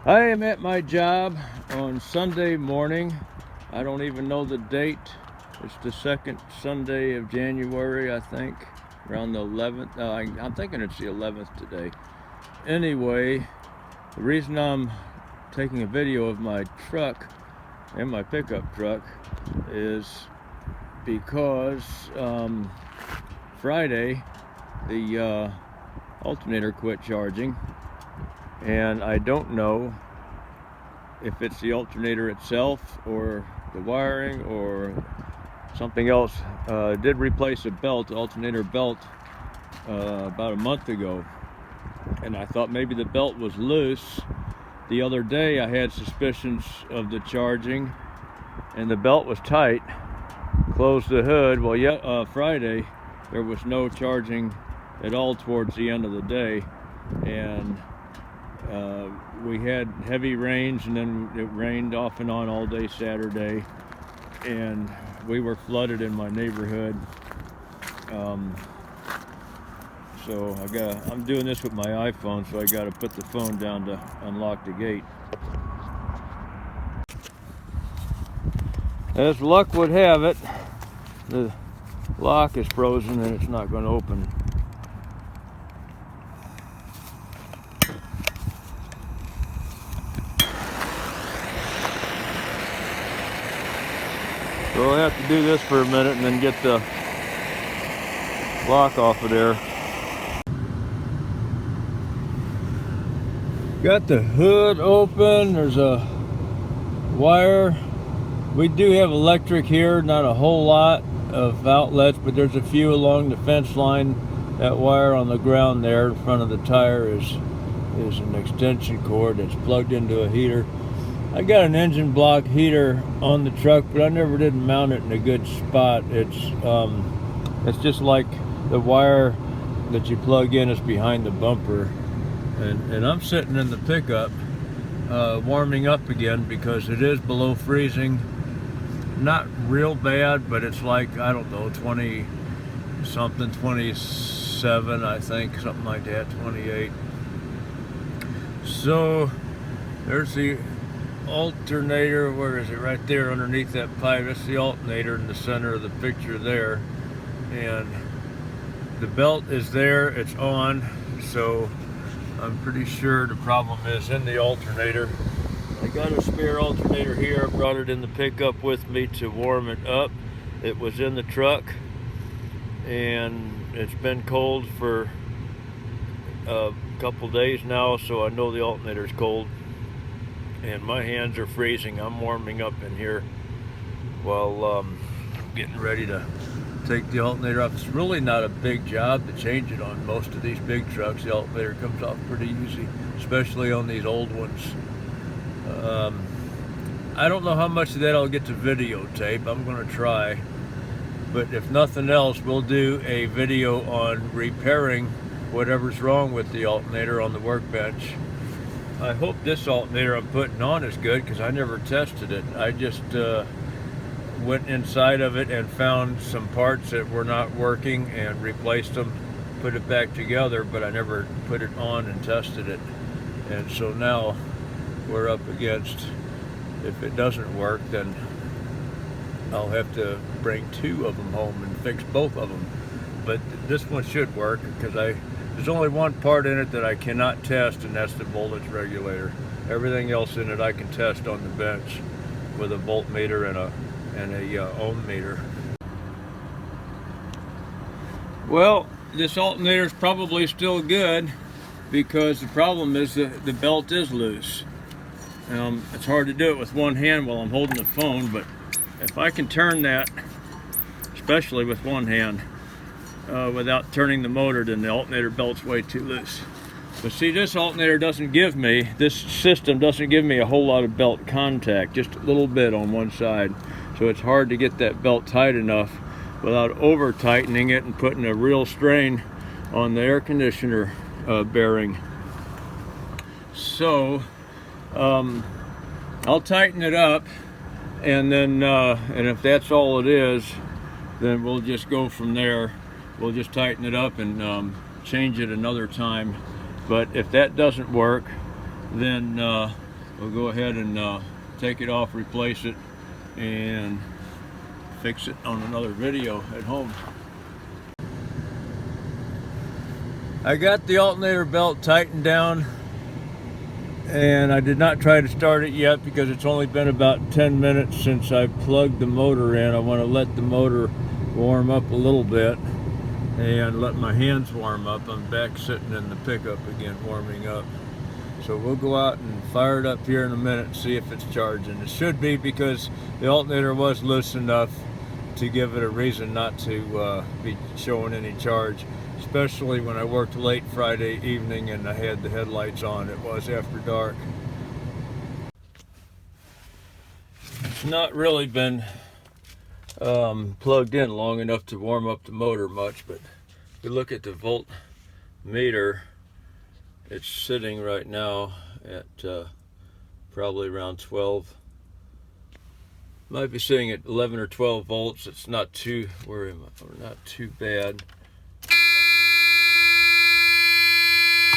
I am at my job on Sunday morning. I don't even know the date. It's the second Sunday of January, I think, around the 11th. I'm thinking it's the 11th today. Anyway, the reason I'm taking a video of my truck and my pickup truck is because Friday the alternator quit charging, and I don't know if it's the alternator itself or the wiring or something else. Did replace a belt, alternator belt, about a month ago, and I thought maybe the belt was loose. The other day I had suspicions of the charging and the belt was tight. Closed the hood. Well, Friday there was no charging at all towards the end of the day, and we had heavy rains, and then it rained off and on all day Saturday, and we were flooded in my neighborhood. So I'm doing this with my iPhone, so I got to put the phone down to unlock the gate. As luck would have it, the lock is frozen and it's not going to open. So I'll have to do this for a minute and then get the lock off of there. Got the hood open. There's a wire. We do have electric here, not a whole lot of outlets, but there's a few along the fence line. That wire on the ground there in front of the tire is an extension cord that's plugged into a heater. I got an engine block heater on the truck, but I never did mount it in a good spot. It's just like the wire that you plug in is behind the bumper. And I'm sitting in the pickup warming up again because it is below freezing. Not real bad, but it's like, I don't know, 20 something, 27 I think, something like that, 28. So there's the alternator. Where is it? Right there underneath that pipe. That's the alternator in the center of the picture there, and the belt is there, it's on, so I'm pretty sure the problem is in the alternator. I got a spare alternator here. I brought it in the pickup with me to warm it up. It was in the truck and it's been cold for a couple days now, so I know the alternator's cold and my hands are freezing. I'm warming up in here while getting ready to take the alternator off. It's really not a big job to change it on most of these big trucks. The alternator comes off pretty easy, especially on these old ones. I don't know how much of that I'll get to videotape. I'm going to try, but if nothing else, we'll do a video on repairing whatever's wrong with the alternator on the workbench. I hope this alternator I'm putting on is good, because I never tested it. I just went inside of it and found some parts that were not working and replaced them, put it back together, but I never put it on and tested it. And so now we're up against, if it doesn't work, then I'll have to bring two of them home and fix both of them. But this one should work, because there's only one part in it that I cannot test, and that's the voltage regulator. Everything else in it I can test on the bench with a voltmeter and a ohm meter. Well, this alternator is probably still good, because the problem is that the belt is loose. It's hard to do it with one hand while I'm holding the phone, but if I can turn that, especially with one hand, without turning the motor, then the alternator belt's way too loose. But see, this alternator doesn't give me, this system doesn't give me a whole lot of belt contact, just a little bit on one side. So it's hard to get that belt tight enough without over tightening it and putting a real strain on the air conditioner bearing. So I'll tighten it up, and then and if that's all it is, then we'll just go from there. We'll just tighten it up and change it another time. But if that doesn't work, then we'll go ahead and take it off, replace it, and fix it on another video at home. I got the alternator belt tightened down, and I did not try to start it yet because it's only been about 10 minutes since I plugged the motor in. I want to let the motor warm up a little bit and let my hands warm up. I'm back sitting in the pickup again, warming up. So we'll go out and fire it up here in a minute and see if it's charging. It should be, because the alternator was loose enough to give it a reason not to be showing any charge, especially when I worked late Friday evening and I had the headlights on. It was after dark. It's not really been plugged in long enough to warm up the motor much, but if we look at the voltmeter, it's sitting right now at probably around 12. Might be sitting at 11 or 12 volts. It's not too, we're not too bad.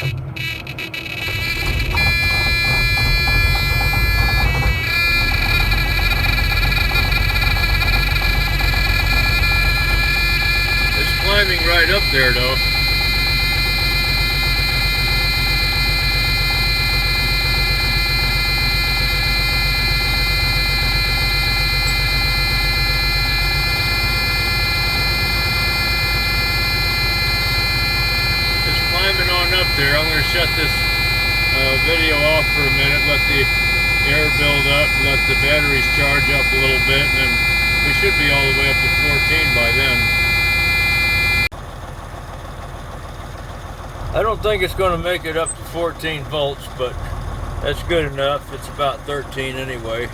It's climbing right up there though. There, I'm going to shut this video off for a minute, let the air build up, let the batteries charge up a little bit, and then we should be all the way up to 14 by then. I don't think it's going to make it up to 14 volts, but that's good enough. It's about 13 anyway.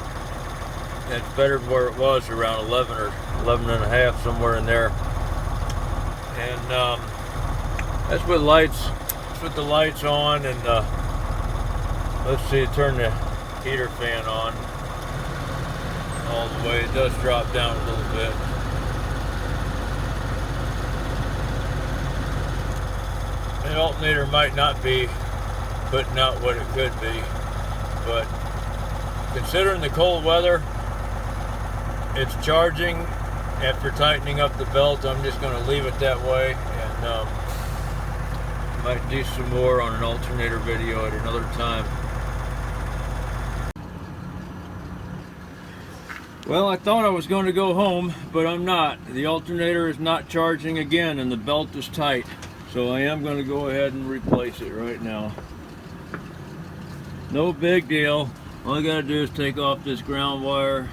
That's better than where it was, around 11 or 11 and a half, somewhere in there. And that's with lights. Put the lights on, and let's see, turn the heater fan on all the way. It does drop down a little bit. The alternator might not be putting out what it could be, but considering the cold weather, it's charging after tightening up the belt. I'm just going to leave it that way, and might do some more on an alternator video at another time. Well, I thought I was going to go home, but I'm not. The alternator is not charging again, and the belt is tight. So I am going to go ahead and replace it right now. No big deal. All I got to do is take off this ground wire,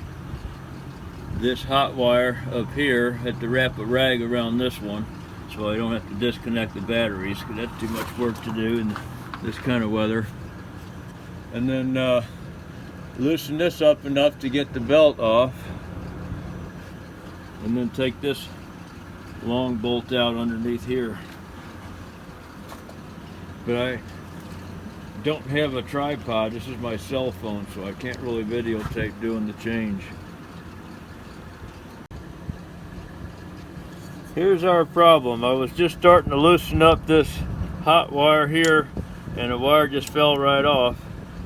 this hot wire up here. I have to wrap a rag around this one, so I don't have to disconnect the batteries, because that's too much work to do in this kind of weather. And then loosen this up enough to get the belt off, and then take this long bolt out underneath here. But I don't have a tripod. This is my cell phone, so I can't really videotape doing the change. Here's our problem. I was just starting to loosen up this hot wire here, and the wire just fell right off,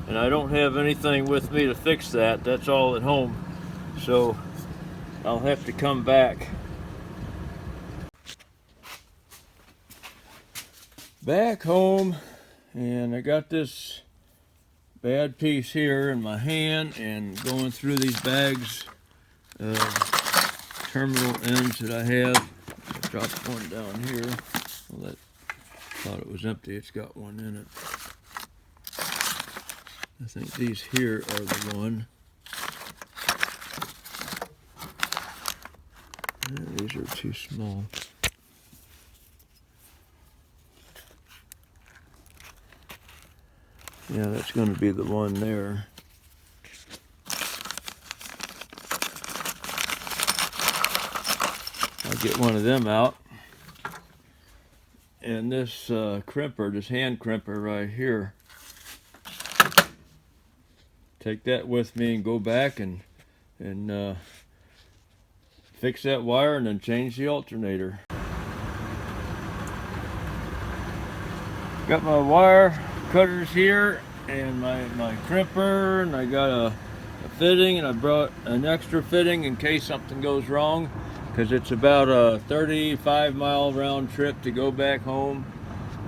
and I don't have anything with me to fix that. That's all at home, so I'll have to come back. Back home, and I got this bad piece here in my hand, and going through these bags of terminal ends that I have. I dropped one down here. Well, that thought it was empty. It's got one in it. I think these here are the one. These are too small. Yeah, that's going to be the one there. I'll get one of them out. And this crimper, this hand crimper right here, take that with me and go back and fix that wire, and then change the alternator. Got my wire cutters here, and my crimper, and I got a fitting, and I brought an extra fitting in case something goes wrong, because it's about a 35-mile round trip to go back home.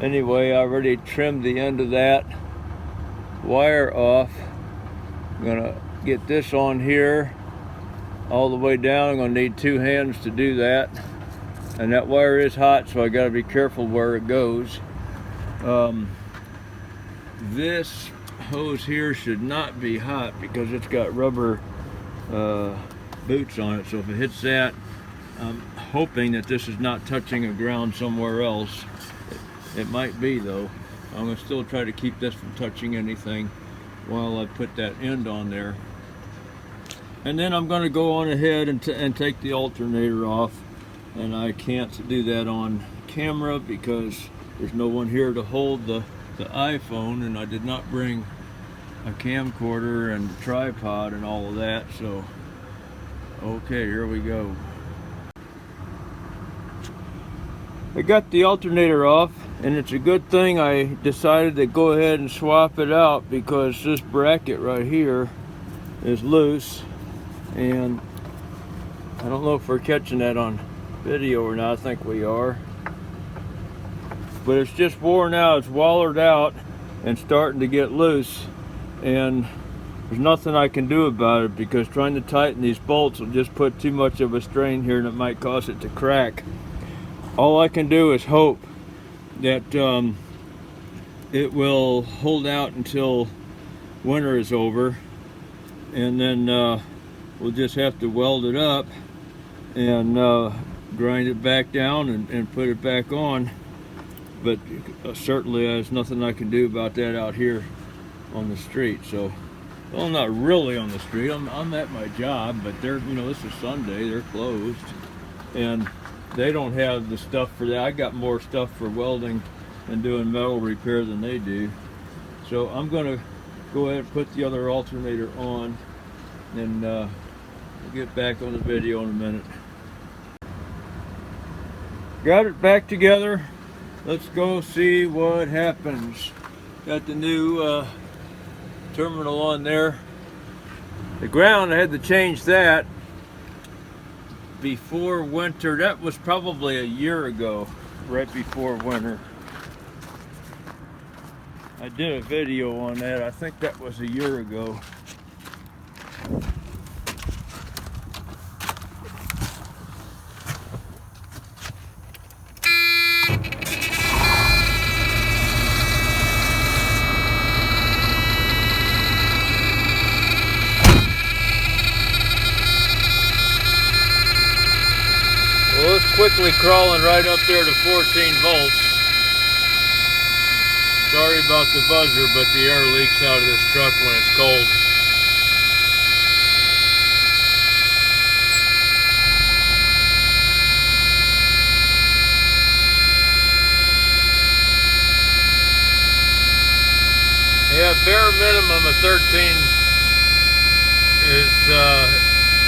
Anyway, I already trimmed the end of that wire off. I'm gonna get this on here all the way down. I'm gonna need 2 hands to do that, and that wire is hot, so I gotta be careful where it goes. This hose here should not be hot because it's got rubber boots on it, so if it hits that, I'm hoping that this is not touching the ground somewhere else. It might be though. I'm gonna still try to keep this from touching anything while I put that end on there. And then I'm gonna go on ahead and take the alternator off, and I can't do that on camera because there's no one here to hold the iPhone, and I did not bring a camcorder and tripod and all of that. So okay, here we go. I got the alternator off, and it's a good thing I decided to go ahead and swap it out because this bracket right here is loose, and I don't know if we're catching that on video or not. I think we are, but it's just worn out. It's wallered out and starting to get loose, and there's nothing I can do about it because trying to tighten these bolts will just put too much of a strain here, and it might cause it to crack. All I can do is hope that it will hold out until winter is over, and then we'll just have to weld it up and grind it back down and put it back on. But certainly there's nothing I can do about that out here on the street. So, well, I'm not really on the street. I'm at my job, but they're, you know, this is Sunday, they're closed, and they don't have the stuff for that. I got more stuff for welding and doing metal repair than they do. So I'm gonna go ahead and put the other alternator on, and we'll get back on the video in a minute. Got it back together. Let's go see what happens. Got the new terminal on there. The ground, I had to change that before winter. That was probably a year ago, right before winter. I did a video on that. I think that was a year ago. Well, it's quickly crawling right up there to 14 volts. Sorry about the buzzer, but the air leaks out of this truck when it's cold. Yeah, bare minimum of 13 is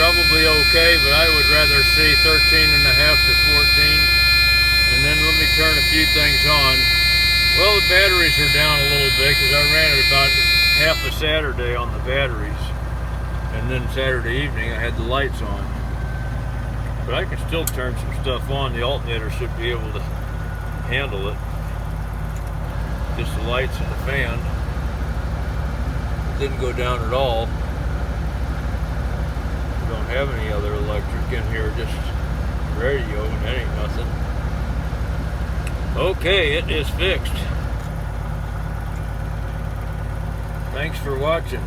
probably okay, but I would rather see 13.5 to 14. And then let me turn a few things on. Well, the batteries are down a little bit because I ran it about half a Saturday on the batteries, and then Saturday evening I had the lights on. But I can still turn some stuff on. The alternator should be able to handle it. Just the lights and the fan. It didn't go down at all. We don't have any other electric in here, just radio, and that ain't nothing. Okay, it is fixed. Thanks for watching.